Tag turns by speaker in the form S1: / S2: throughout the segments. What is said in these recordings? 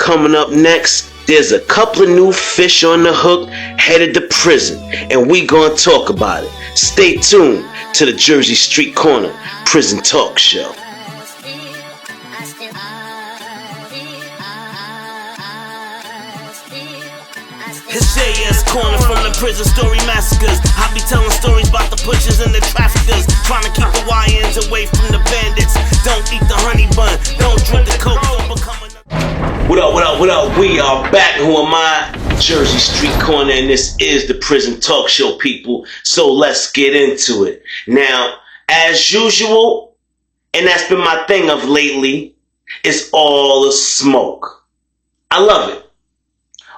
S1: Coming up next, there's a couple of new fish on the hook headed to prison, and we gonna talk about it. Stay tuned to the Jersey Street Corner Prison Talk Show.
S2: It's JS Corner from the prison story massacres. I be telling stories about the pushers and the traffickers, trying to keep the YNs away from the bandits. Don't eat the honey bun, don't drink the coke, don't become another.
S1: What up, what up, what up? We are back. Who am I? Jersey Street Corner, and this is the Prison Talk Show, people. So let's get into it. Now, as usual, and that's been my thing of lately, it's all the smoke. I love it.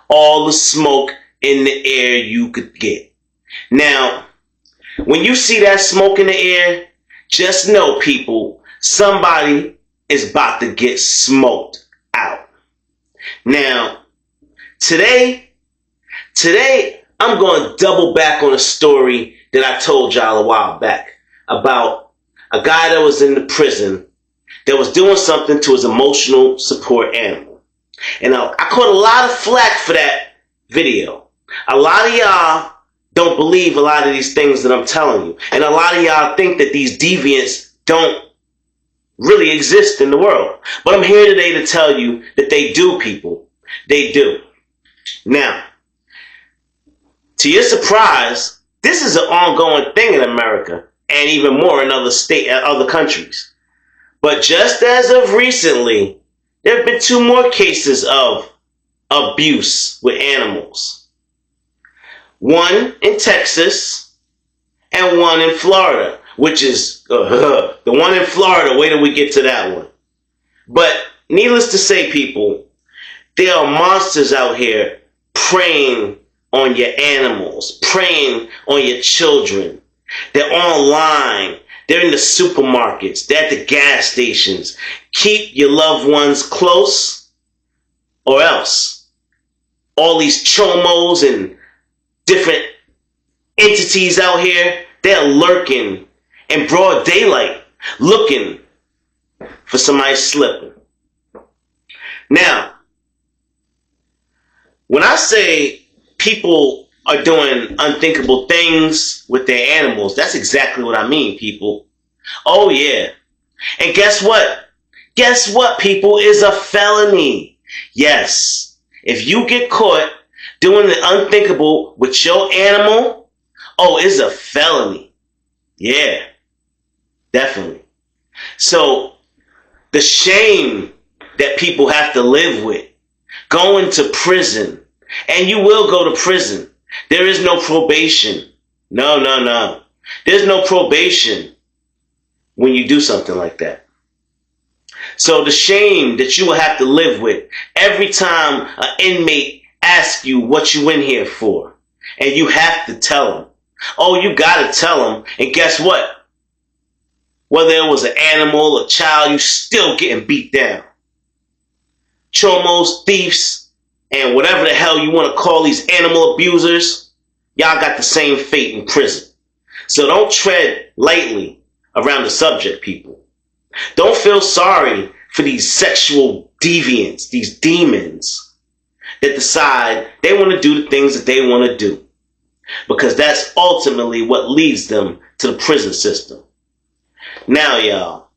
S1: All the smoke in the air you could get. Now, when you see that smoke in the air, just know, people, somebody is about to get smoked out. Now, today, I'm going to double back on a story that I told y'all a while back about a guy that was in the prison that was doing something to his emotional support animal. And I caught a lot of flack for that video. A lot of y'all don't believe a lot of these things that I'm telling you. And a lot of y'all think that these deviants don't really exist in the world. But I'm here today to tell you that they do, people. They do. Now, to your surprise, this is an ongoing thing in America and even more in other countries. But just as of recently, there have been 2 more cases of abuse with animals. One in Texas and one in Florida, which is the one in Florida. Wait till we get to that one. But needless to say, people, there are monsters out here preying on your animals, preying on your children. They're online. They're in the supermarkets. They're at the gas stations. Keep your loved ones close or else. All these chomos and different entities out here, they're lurking in broad daylight, looking for somebody slipping. Now, when I say people are doing unthinkable things with their animals, that's exactly what I mean, people. Oh, yeah. And guess what? Guess what, people? Is a felony. Yes. If you get caught doing the unthinkable with your animal, oh, it's a felony. Yeah. Definitely. So, the shame that people have to live with, going to prison, and you will go to prison. There is no probation. No. There's no probation when you do something like that. So the shame that you will have to live with every time an inmate asks you what you in here for. And you have to tell them. Oh, you got to tell them. And guess what? Whether it was an animal, a child, you still getting beat down. Chomos, thieves, and whatever the hell you want to call these animal abusers, y'all got the same fate in prison. So don't tread lightly around the subject, people. Don't feel sorry for these sexual deviants, these demons that decide they want to do the things that they want to do. Because that's ultimately what leads them to the prison system. Now, y'all,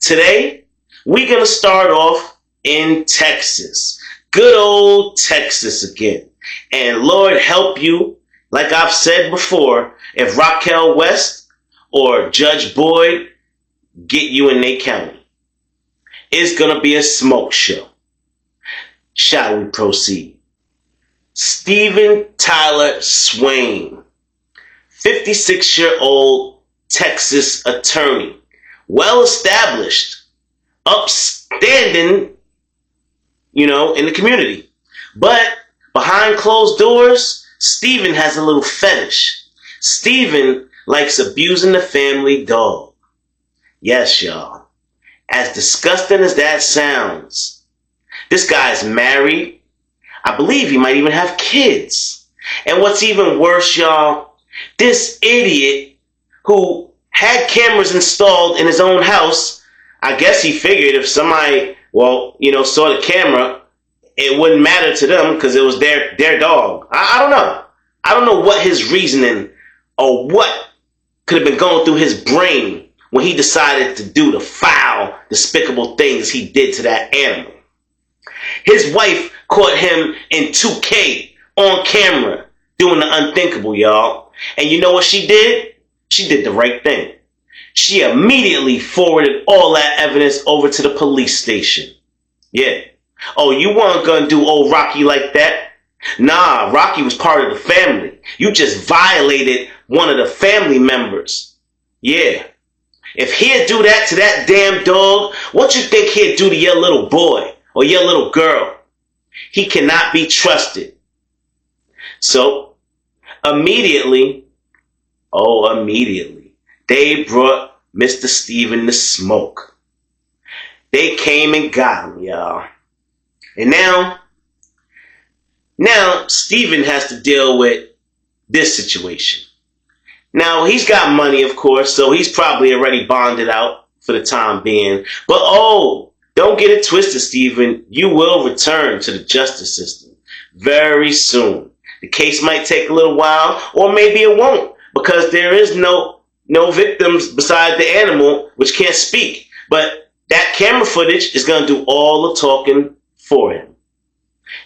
S1: today we're going to start off in Texas. Good old Texas again. And Lord help you, like I've said before, if Raquel West or Judge Boyd get you in their county. It's going to be a smoke show. Shall we proceed? Stephen Tyler Swain, 56-year-old Texas attorney, well-established, upstanding, in the community. But behind closed doors, Stephen has a little fetish. Stephen likes abusing the family dog. Yes, y'all. As disgusting as that sounds, this guy's married. I believe he might even have kids. And what's even worse, y'all, this idiot who had cameras installed in his own house, I guess he figured if somebody, saw the camera, it wouldn't matter to them because it was their dog. I don't know. I don't know what his reasoning or what could have been going through his brain when he decided to do the foul, despicable things he did to that animal. His wife caught him in 2K on camera doing the unthinkable, y'all. And you know what she did? She did the right thing. She immediately forwarded all that evidence over to the police station. Yeah. Oh, you weren't gonna do old Rocky like that? Nah, Rocky was part of the family. You just violated one of the family members. Yeah. If he'd do that to that damn dog, what you think he'd do to your little boy or your little girl? He cannot be trusted. So, immediately, they brought Mr. Steven the smoke. They came and got him, y'all. And now Steven has to deal with this situation. Now, he's got money, of course, so he's probably already bonded out for the time being. But don't get it twisted, Steven. You will return to the justice system very soon. The case might take a little while, or maybe it won't, because there is no victims besides the animal, which can't speak. But that camera footage is going to do all the talking for him.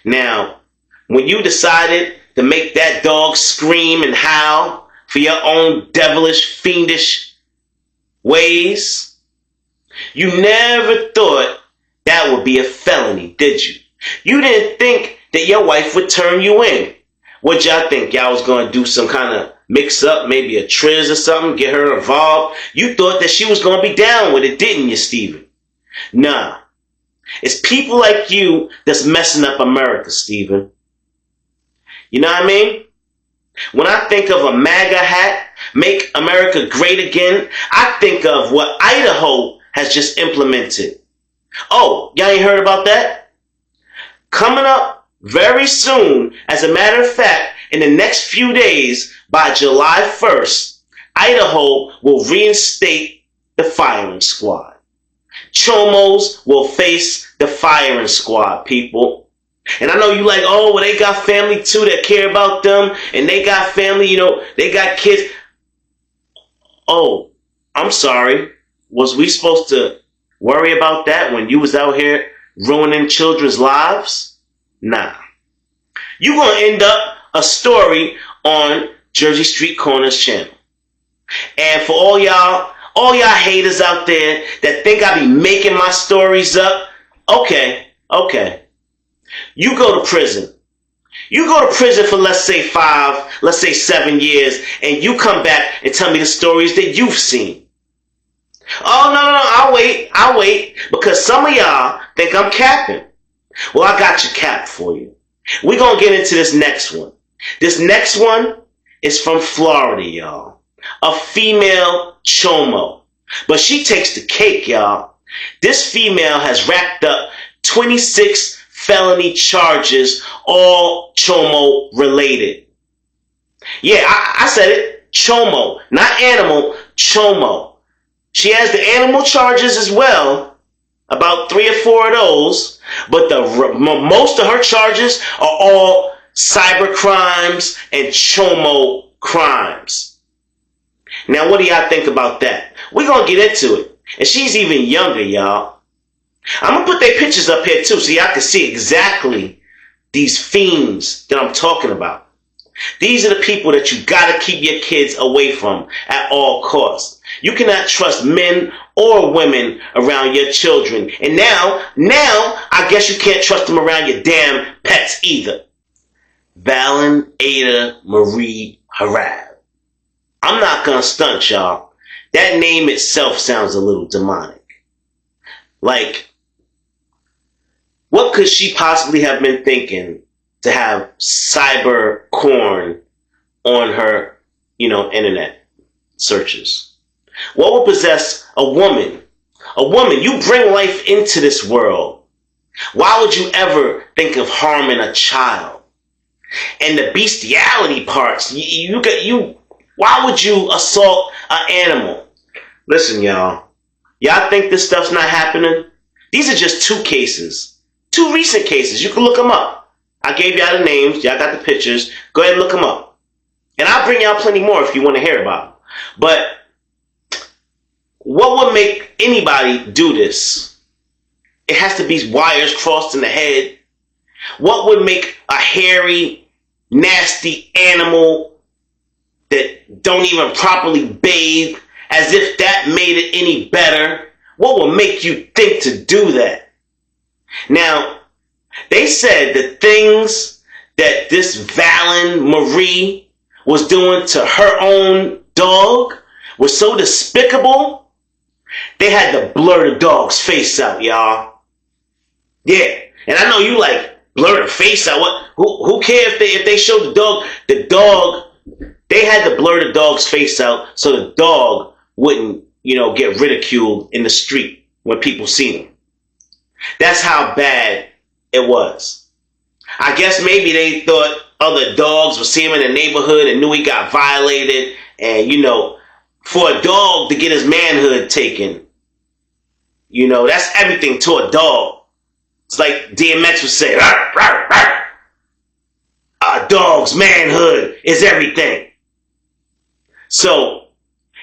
S1: Now, when you decided to make that dog scream and howl for your own devilish, fiendish ways, you never thought that would be a felony, did you? You didn't think that your wife would turn you in. What y'all think? Y'all was going to do some kind of mix-up, maybe a triz or something, get her involved? You thought that she was going to be down with it, didn't you, Steven? Nah. It's people like you that's messing up America, Steven. You know what I mean? When I think of a MAGA hat, make America great again, I think of what Idaho has just implemented. Oh, y'all ain't heard about that? Coming up very soon, as a matter of fact, in the next few days, by July 1st, Idaho will reinstate the firing squad. Chomos will face the firing squad, people. And I know you like, well, they got family too that care about them, and they got family, they got kids. Oh, I'm sorry. Was we supposed to worry about that when you was out here ruining children's lives? Nah. You're going to end up a story on Jersey Street Corner's channel. And for all y'all haters out there that think I be making my stories up, okay. You go to prison. You go to prison for, let's say 5, let's say 7 years, and you come back and tell me the stories that you've seen. Oh, no, I'll wait, because some of y'all think I'm capping. Well, I got your cap for you. We're going to get into this next one. This next one is from Florida, y'all. A female chomo. But she takes the cake, y'all. This female has racked up 26 felony charges, all chomo related. Yeah, I said it. Chomo. Not animal, chomo. She has the animal charges as well. About 3 or 4 of those. But most of her charges are all cyber crimes and chomo crimes. Now, what do y'all think about that? We're going to get into it. And she's even younger, y'all. I'm going to put their pictures up here, too, so y'all can see exactly these fiends that I'm talking about. These are the people that you got to keep your kids away from at all costs. You cannot trust men or women around your children. And now, I guess you can't trust them around your damn pets either. Valen Ada Marie Harab. I'm not going to stunt, y'all. That name itself sounds a little demonic. Like, what could she possibly have been thinking to have cyber corn on her, internet searches? What would possess a woman? A woman, you bring life into this world. Why would you ever think of harming a child? And the bestiality parts, why would you assault an animal? Listen, y'all think this stuff's not happening? These are just 2 cases. 2 recent cases. You can look them up. I gave y'all the names. Y'all got the pictures. Go ahead and look them up. And I'll bring y'all plenty more if you want to hear about them. But what would make anybody do this? It has to be wires crossed in the head. What would make a hairy, nasty animal that don't even properly bathe, as if that made it any better? What would make you think to do that? Now, they said the things that this Valen Marie was doing to her own dog was so despicable, they had to blur the dog's face out, y'all. Yeah, and I know you like, blur the face out. What? Who cares if they show the dog? The dog, they had to blur the dog's face out so the dog wouldn't, get ridiculed in the street when people see him. That's how bad it was. I guess maybe they thought other dogs would see him in the neighborhood and knew he got violated. And, for a dog to get his manhood taken, that's everything to a dog. It's like DMX would say, "Arr, arr, arr. A dog's manhood is everything." So,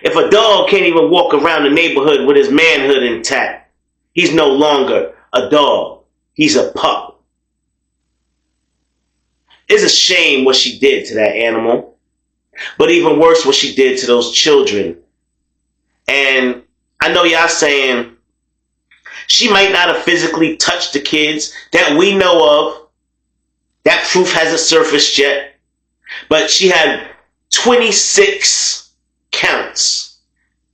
S1: if a dog can't even walk around the neighborhood with his manhood intact, he's no longer a dog. He's a pup. It's a shame what she did to that animal. But even worse, what she did to those children. And I know y'all saying she might not have physically touched the kids that we know of. That proof hasn't surfaced yet. But she had 26 counts.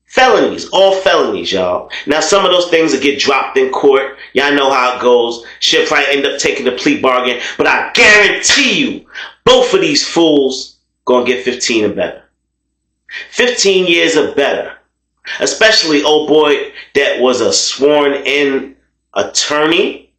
S1: Felonies, all felonies, y'all. Now, some of those things will get dropped in court. Y'all know how it goes. She'll probably end up taking the plea bargain. But I guarantee you, both of these fools gonna get 15 or better. 15 years or better. Especially old boy that was a sworn-in attorney.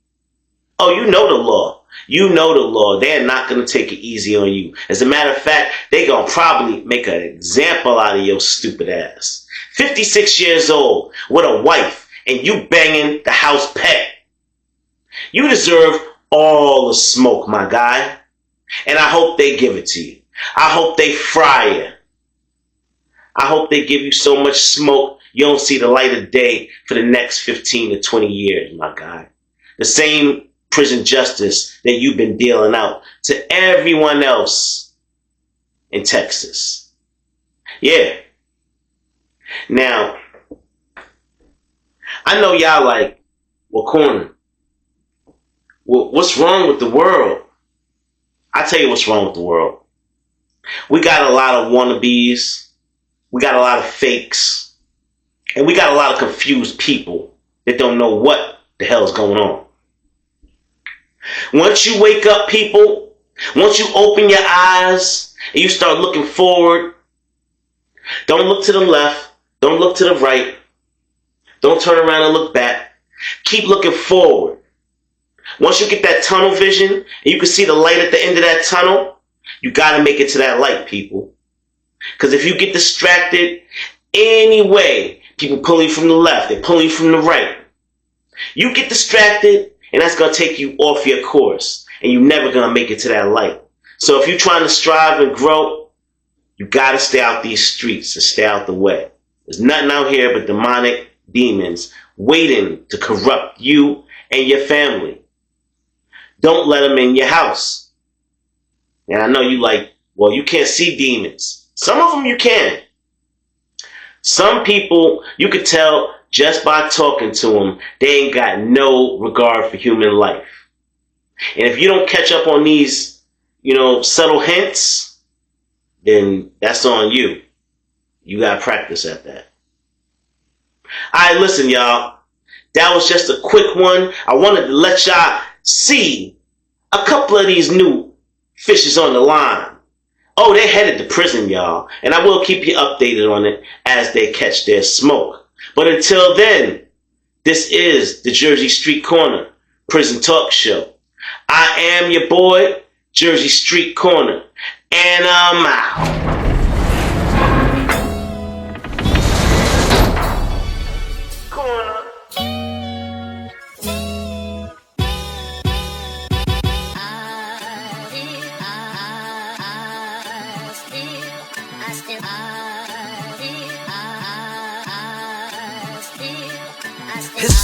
S1: Oh, you know the law. You know the law. They're not going to take it easy on you. As a matter of fact, they're going to probably make an example out of your stupid ass. 56 years old with a wife and you banging the house pet. You deserve all the smoke, my guy. And I hope they give it to you. I hope they fry you. I hope they give you so much smoke you don't see the light of day for the next 15 to 20 years, my guy. The same prison justice that you've been dealing out to everyone else in Texas. Yeah. Now, I know y'all like, well, Corner, what's wrong with the world? I tell you what's wrong with the world. We got a lot of wannabes. We got a lot of fakes. And we got a lot of confused people that don't know what the hell is going on. Once you wake up, people, once you open your eyes and you start looking forward, don't look to the left, don't look to the right, don't turn around and look back. Keep looking forward. Once you get that tunnel vision and you can see the light at the end of that tunnel, you got to make it to that light, people. Because if you get distracted anyway, people pull you from the left, they pull you from the right. You get distracted, and that's going to take you off your course, and you're never going to make it to that light. So if you're trying to strive and grow, you got to stay out these streets and stay out the way. There's nothing out here but demonic demons waiting to corrupt you and your family. Don't let them in your house. And I know you like, well, you can't see demons. Some of them you can. Some people, you could tell just by talking to them, they ain't got no regard for human life. And if you don't catch up on these, subtle hints, then that's on you. You got to practice at that. All right, listen, y'all. That was just a quick one. I wanted to let y'all see a couple of these new fishes on the line. Oh, they're headed to prison, y'all. And I will keep you updated on it as they catch their smoke. But until then, this is the Jersey Street Corner Prison Talk Show. I am your boy, Jersey Street Corner. And I'm out.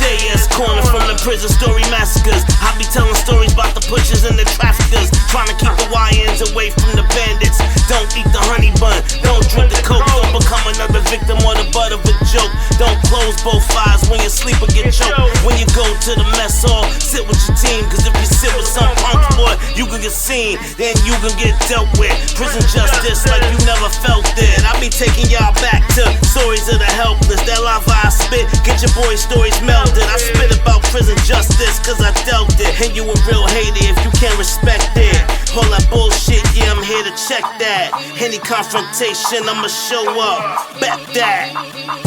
S2: SAS corner from the prison story massacres. I be telling stories about the pushers and the traffickers, trying to keep the YNs away from the bandits. Don't eat the honey bun, don't drink the coke, don't become another victim or the butt of a joke. Don't close both eyes when you sleep or get choked. When you go to the mess hall, sit with your team, cause if you sit with some punk boy, you can get seen, then you can get dealt with. Prison justice like you never felt it. I be taking y'all back to stories of the helpless. That lava I spit, get your boys' stories melted. I spit about prison justice cause I dealt it. And you a real hater if you can't respect it. All that bullshit, yeah, I'm here to check that. Any confrontation, I'ma show up, bet that.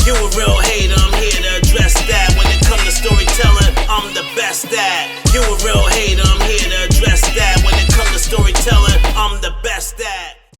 S2: You a real hater, I'm here to address that. When it comes to storytelling, I'm the best at. You a real hater,